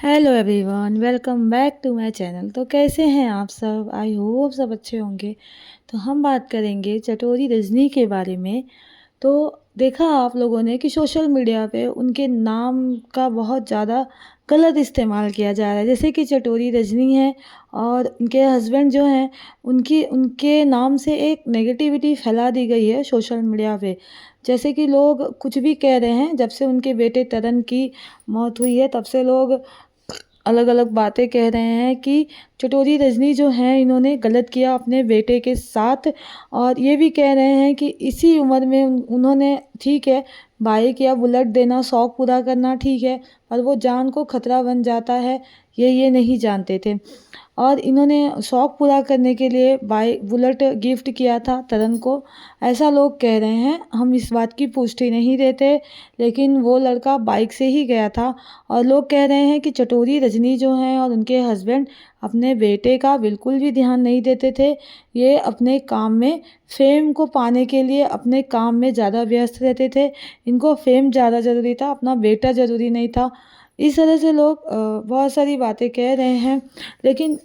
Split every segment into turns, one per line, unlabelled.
Hello everyone, welcome back to my channel. तो कैसे हैं आप सब? आई होप सब अच्छे होंगे। तो हम बात करेंगे चटोरी रजनी के बारे में। तो देखा आप लोगों ने कि सोशल मीडिया पे उनके नाम का बहुत ज़्यादा गलत इस्तेमाल किया जा रहा है। जैसे कि चटोरी रजनी है और उनके हस्बैंड जो हैं उनकी उनके नाम से एक नेगेटिविटी फैला दी गई है सोशल मीडिया पे। जैसे कि लोग कुछ भी कह रहे हैं। जब से उनके बेटे तरन की मौत हुई है तब से लोग अलग अलग बातें कह रहे हैं कि चटोरी रजनी जो हैं इन्होंने गलत किया अपने बेटे के साथ। और ये भी कह रहे हैं कि इसी उम्र में उन्होंने ठीक है बाइक या बुलेट देना शौक़ पूरा करना ठीक है, पर वो जान को खतरा बन जाता है ये नहीं जानते थे। और इन्होंने शौक़ पूरा करने के लिए बाइक बुलेट गिफ्ट किया था तरन को, ऐसा लोग कह रहे हैं। हम इस बात की पुष्टि नहीं देते, लेकिन वो लड़का बाइक से ही गया था। और लोग कह रहे हैं कि चटोरी रजनी जो हैं और उनके हस्बैंड अपने बेटे का बिल्कुल भी ध्यान नहीं देते थे। ये अपने काम में फेम को पाने के लिए अपने काम में ज़्यादा व्यस्त रहते थे। इनको फेम ज़्यादा ज़रूरी था, अपना बेटा ज़रूरी नहीं था। इस तरह से लोग बहुत सारी बातें कह रहे हैं, लेकिन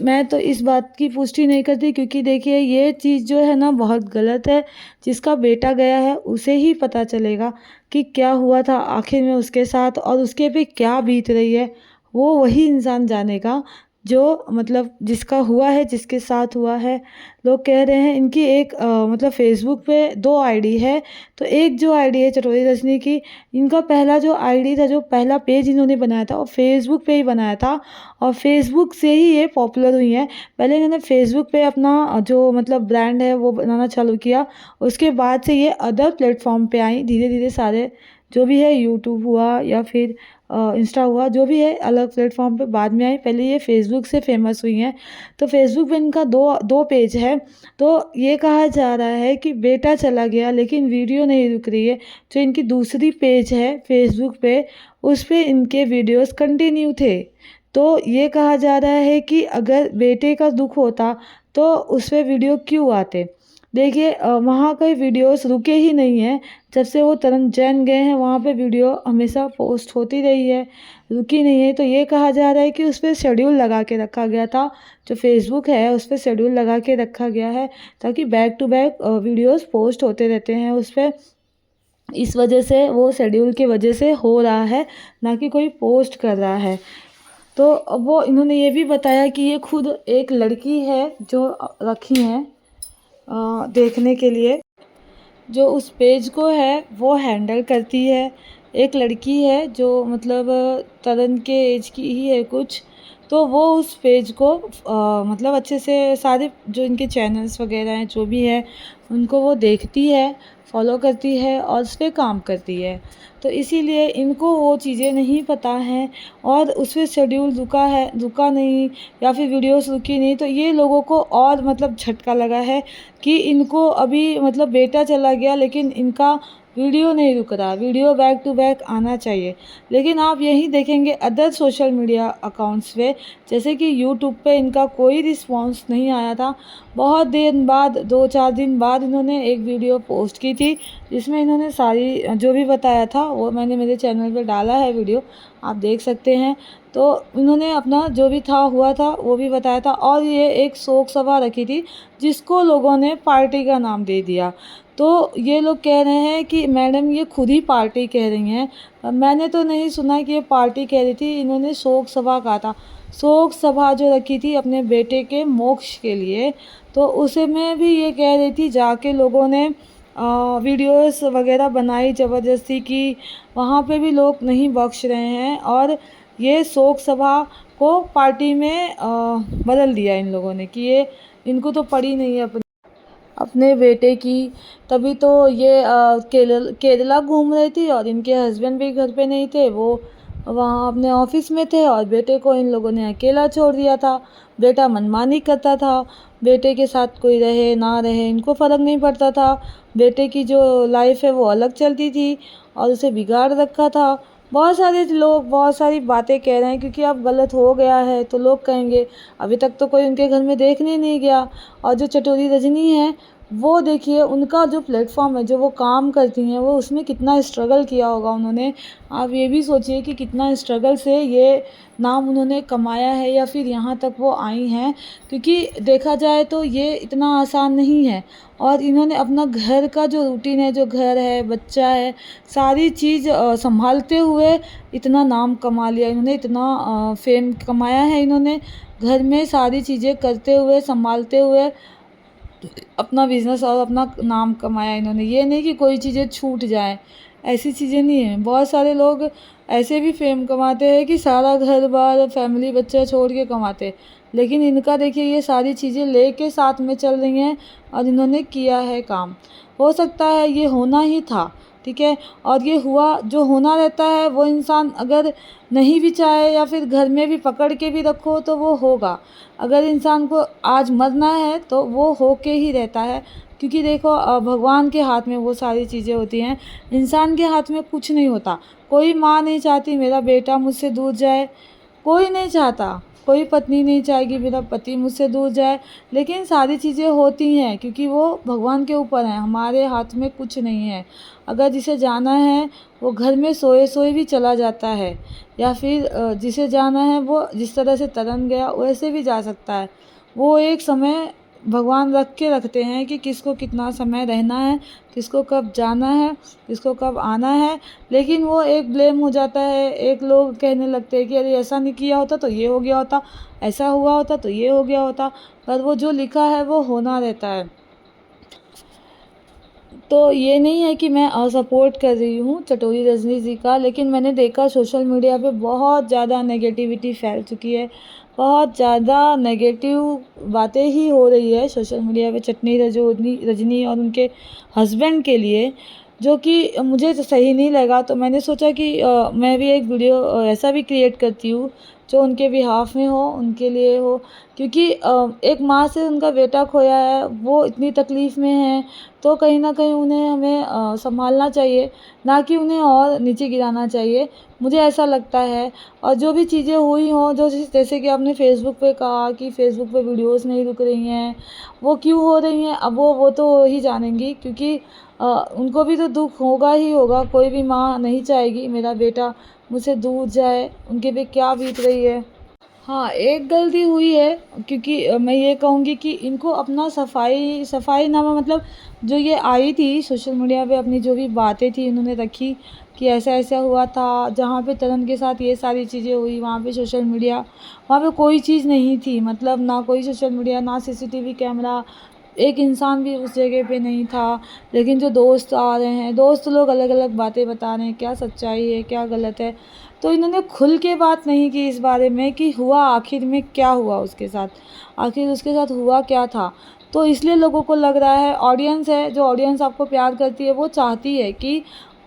मैं तो इस बात की पुष्टि नहीं करती, क्योंकि देखिए ये चीज़ जो है ना बहुत गलत है। जिसका बेटा गया है उसे ही पता चलेगा कि क्या हुआ था आखिर में उसके साथ और उसके पे क्या बीत रही है। वो वही इंसान जानेगा जो मतलब जिसका हुआ है, जिसके साथ हुआ है। लोग कह रहे हैं इनकी एक मतलब फ़ेसबुक पे 2 आईडी है। तो एक जो आईडी है चटोरी रजनी की, इनका पहला जो आईडी था, जो पहला पेज इन्होंने बनाया था वो फ़ेसबुक पे ही बनाया था और फ़ेसबुक से ही ये पॉपुलर हुई हैं। पहले इन्होंने फ़ेसबुक पे अपना जो मतलब ब्रांड है वो बनाना चालू किया। उसके बाद से ये अदर प्लेटफ़ॉर्म पे आई धीरे-धीरे सारे, जो भी है यूट्यूब हुआ या फिर इंस्टा हुआ, जो भी है अलग प्लेटफ़ॉर्म पे बाद में आई। पहले ये फ़ेसबुक से फ़ेमस हुई हैं। तो फ़ेसबुक पे इनका दो पेज है। तो ये कहा जा रहा है कि बेटा चला गया लेकिन वीडियो नहीं रुक रही है। जो इनकी दूसरी पेज है फ़ेसबुक पे, उस पे इनके वीडियोज़ कंटिन्यू थे। तो ये कहा जा रहा है कि अगर बेटे का दुःख होता तो उस पे वीडियो क्यों आते। देखिए वहाँ कोई वीडियोज़ रुके ही नहीं हैं। जब से वो तरन जैन गए हैं वहाँ पे वीडियो हमेशा पोस्ट होती रही है, रुकी नहीं है। तो ये कहा जा रहा है कि उस पे शेड्यूल लगा के रखा गया था। जो फ़ेसबुक है उस पे शेड्यूल लगा के रखा गया है ताकि back to back videos post होते रहते हैं उस पे। इस वजह से वो शेड्यूल की वजह से हो रहा है, ना कि कोई पोस्ट कर रहा है। तो वो इन्होंने ये भी बताया कि ये खुद एक लड़की है जो रखी हैं देखने के लिए, जो उस पेज को है वो हैंडल करती है। एक लड़की है जो मतलब तरन के एज की ही है कुछ। तो वो उस पेज को मतलब अच्छे से सारे जो इनके चैनल्स वगैरह हैं जो भी है उनको वो देखती है, फॉलो करती है और उस पे काम करती है। तो इसीलिए इनको वो चीज़ें नहीं पता हैं और उस पे शेड्यूल रुका नहीं या फिर वीडियोस रुकी नहीं। तो ये लोगों को और मतलब झटका लगा है कि इनको अभी मतलब बेटा चला गया लेकिन इनका वीडियो नहीं रुक रहा, वीडियो बैक टू बैक आना चाहिए। लेकिन आप यही देखेंगे अदर सोशल मीडिया अकाउंट्स पे, जैसे कि यूट्यूब पे इनका कोई रिस्पांस नहीं आया था। बहुत दिन बाद 2-4 दिन बाद इन्होंने एक वीडियो पोस्ट की थी, जिसमें इन्होंने सारी जो भी बताया था वो मैंने मेरे चैनल पे डाला है वीडियो, आप देख सकते हैं। तो इन्होंने अपना जो भी था हुआ था वो भी बताया था और ये एक शोक सभा रखी थी जिसको लोगों ने पार्टी का नाम दे दिया। तो ये लोग कह रहे हैं कि मैडम ये खुद ही पार्टी कह रही हैं, मैंने तो नहीं सुना कि ये पार्टी कह रही थी। इन्होंने शोक सभा कहा था। शोक सभा जो रखी थी अपने बेटे के मोक्ष के लिए, तो उसमें भी ये कह रही थी जाके लोगों ने वीडियोस वगैरह बनाई ज़बरदस्ती की। वहाँ पे भी लोग नहीं बख्श रहे हैं और ये शोक सभा को पार्टी में बदल दिया इन लोगों ने कि ये इनको तो पड़ी नहीं है अपने बेटे की। तभी तो ये केरला घूम रही थी और इनके हस्बैंड भी घर पे नहीं थे, वो वहाँ अपने ऑफिस में थे और बेटे को इन लोगों ने अकेला छोड़ दिया था। बेटा मनमानी करता था, बेटे के साथ कोई रहे ना रहे इनको फ़र्क नहीं पड़ता था। बेटे की जो लाइफ है वो अलग चलती थी और उसे बिगाड़ रखा था। बहुत सारे लोग बहुत सारी बातें कह रहे हैं, क्योंकि अब गलत हो गया है तो लोग कहेंगे। अभी तक तो कोई उनके घर में देखने नहीं गया। और जो चटोरी रजनी है वो देखिए उनका जो प्लेटफॉर्म है, जो वो काम करती हैं, वो उसमें कितना स्ट्रगल किया होगा उन्होंने। आप ये भी सोचिए कि कितना स्ट्रगल से ये नाम उन्होंने कमाया है या फिर यहाँ तक वो आई हैं, क्योंकि देखा जाए तो ये इतना आसान नहीं है। और इन्होंने अपना घर का जो रूटीन है, जो घर है, बच्चा है, सारी चीज़ संभालते हुए इतना नाम कमा लिया इन्होंने, इतना फेम कमाया है इन्होंने। घर में सारी चीज़ें करते हुए, संभालते हुए अपना बिज़नेस और अपना नाम कमाया इन्होंने। ये नहीं कि कोई चीज़ें छूट जाएँ, ऐसी चीज़ें नहीं हैं। बहुत सारे लोग ऐसे भी फ़ेम कमाते हैं कि सारा घर-बार, फैमिली, बच्चा छोड़ के कमाते हैं। लेकिन इनका देखिए ये सारी चीज़ें लेके साथ में चल रही हैं और इन्होंने किया है काम। हो सकता है ये होना ही था, ठीक है? और ये हुआ, जो होना रहता है वो इंसान अगर नहीं भी चाहे या फिर घर में भी पकड़ के भी रखो तो वो होगा। अगर इंसान को आज मरना है तो वो होके ही रहता है, क्योंकि देखो भगवान के हाथ में वो सारी चीज़ें होती हैं, इंसान के हाथ में कुछ नहीं होता। कोई माँ नहीं चाहती मेरा बेटा मुझसे दूर जाए, कोई नहीं चाहता, कोई पत्नी नहीं चाहेगी मेरा पति मुझसे दूर जाए, लेकिन सारी चीज़ें होती हैं क्योंकि वो भगवान के ऊपर हैं, हमारे हाथ में कुछ नहीं है। अगर जिसे जाना है वो घर में सोए-सोए भी चला जाता है, या फिर जिसे जाना है वो जिस तरह से तरन गया वैसे भी जा सकता है। वो एक समय भगवान रख के रखते हैं कि किसको कितना समय रहना है, किसको कब जाना है, किसको कब आना है। लेकिन वो एक ब्लेम हो जाता है, एक लोग कहने लगते हैं कि अरे ऐसा नहीं किया होता तो ये हो गया होता, ऐसा हुआ होता तो ये हो गया होता। पर वो जो लिखा है वो होना रहता है। तो ये नहीं है कि मैं सपोर्ट कर रही हूँ चटोरी रजनी जी का, लेकिन मैंने देखा सोशल मीडिया पे बहुत ज़्यादा नेगेटिविटी फैल चुकी है, बहुत ज़्यादा नेगेटिव बातें ही हो रही है सोशल मीडिया पे चटनी रजनी रजनी और उनके हस्बैंड के लिए, जो कि मुझे तो सही नहीं लगा। तो मैंने सोचा कि मैं भी एक वीडियो ऐसा भी क्रिएट करती हूँ जो उनके बिहाफ़ में हो, उनके लिए हो, क्योंकि एक माँ से उनका बेटा खोया है, वो इतनी तकलीफ़ में हैं, तो कहीं न कहीं उन्हें हमें सँभालना चाहिए, ना कि उन्हें और नीचे गिराना चाहिए, मुझे ऐसा लगता है। और जो भी चीज़ें हुई हों, जो जैसे कि आपने फ़ेसबुक पे कहा कि फ़ेसबुक पे वीडियोज़ नहीं रुक रही हैं, वो क्यों हो रही हैं, अब वो तो वो ही जानेंगी, क्योंकि उनको भी तो दुःख होगा ही होगा, कोई भी माँ नहीं चाहेगी मेरा बेटा मुझसे दूर जाए, उनके पे क्या बीत रही है। हाँ, एक गलती हुई है, क्योंकि मैं ये कहूँगी कि इनको अपना सफाईनामा, मतलब जो ये आई थी सोशल मीडिया पे, अपनी जो भी बातें थी इन्होंने रखी कि ऐसा-ऐसा हुआ था, जहाँ पे तरन के साथ ये सारी चीज़ें हुई, वहाँ पे सोशल मीडिया, वहाँ पे कोई चीज़ नहीं थी, मतलब ना कोई सोशल मीडिया, ना सीसीटीवी कैमरा, एक इंसान भी उस जगह पे नहीं था। लेकिन जो दोस्त आ रहे हैं, दोस्त लोग अलग-अलग बातें बता रहे हैं, क्या सच्चाई है, क्या गलत है। तो इन्होंने खुल के बात नहीं की इस बारे में कि हुआ आखिर में क्या हुआ उसके साथ, आखिर उसके साथ हुआ क्या था। तो इसलिए लोगों को लग रहा है, ऑडियंस है, जो ऑडियंस आपको प्यार करती है, वो चाहती है कि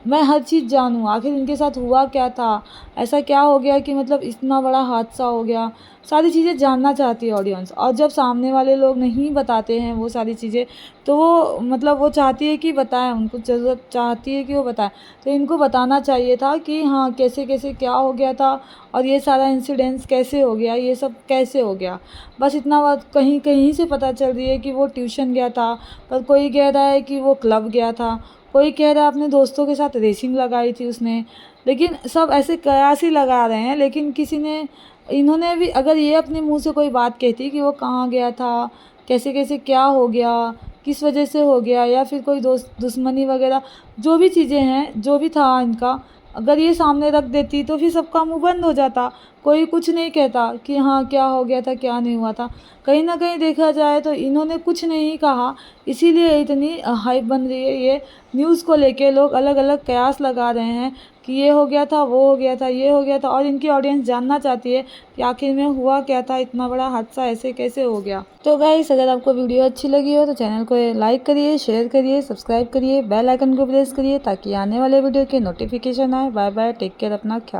मैं हर चीज़ जानूँ, आखिर इनके साथ हुआ क्या था, ऐसा क्या हो गया कि मतलब इतना बड़ा हादसा हो गया। सारी चीज़ें जानना चाहती है ऑडियंस, और जब सामने वाले लोग नहीं बताते हैं वो सारी चीज़ें, तो वो मतलब वो चाहती है कि बताएं, उनको ज़रूरत चाहती है कि वो बताएं। तो इनको बताना चाहिए था कि हाँ कैसे कैसे क्या हो गया था, और ये सारा इंसिडेंट्स कैसे हो गया, ये सब कैसे हो गया। बस इतना बात कहीं कहीं से पता चल रही है कि वो ट्यूशन गया था, पर कोई कह रहा है कि वो क्लब गया था, कोई कह रहा है अपने दोस्तों के साथ रेसिंग लगाई थी उसने। लेकिन सब ऐसे कयास ही लगा रहे हैं, लेकिन किसी ने, इन्होंने भी अगर ये अपने मुंह से कोई बात कहती कि वो कहाँ गया था, कैसे कैसे क्या हो गया, किस वजह से हो गया, या फिर कोई दोस्त दुश्मनी वगैरह, जो भी चीज़ें हैं, जो भी था इनका, अगर ये सामने रख देती तो फिर सबका मुंह बंद हो जाता, कोई कुछ नहीं कहता कि हाँ क्या हो गया था, क्या नहीं हुआ था। कहीं ना कहीं देखा जाए तो इन्होंने कुछ नहीं कहा, इसीलिए इतनी हाइप बन रही है। ये न्यूज़ को लेके लोग अलग अलग कयास लगा रहे हैं कि ये हो गया था, वो हो गया था, ये हो गया था, और इनकी ऑडियंस जानना चाहती है कि आखिर में हुआ क्या था, इतना बड़ा हादसा ऐसे कैसे हो गया। तो गाइस, अगर आपको वीडियो अच्छी लगी हो तो चैनल को लाइक करिए, शेयर करिए, सब्सक्राइब करिए, बेल आइकन को प्रेस करिए ताकि आने वाले वीडियो के नोटिफिकेशन आए। बाय बाय, टेक केयर, अपना ख्याल।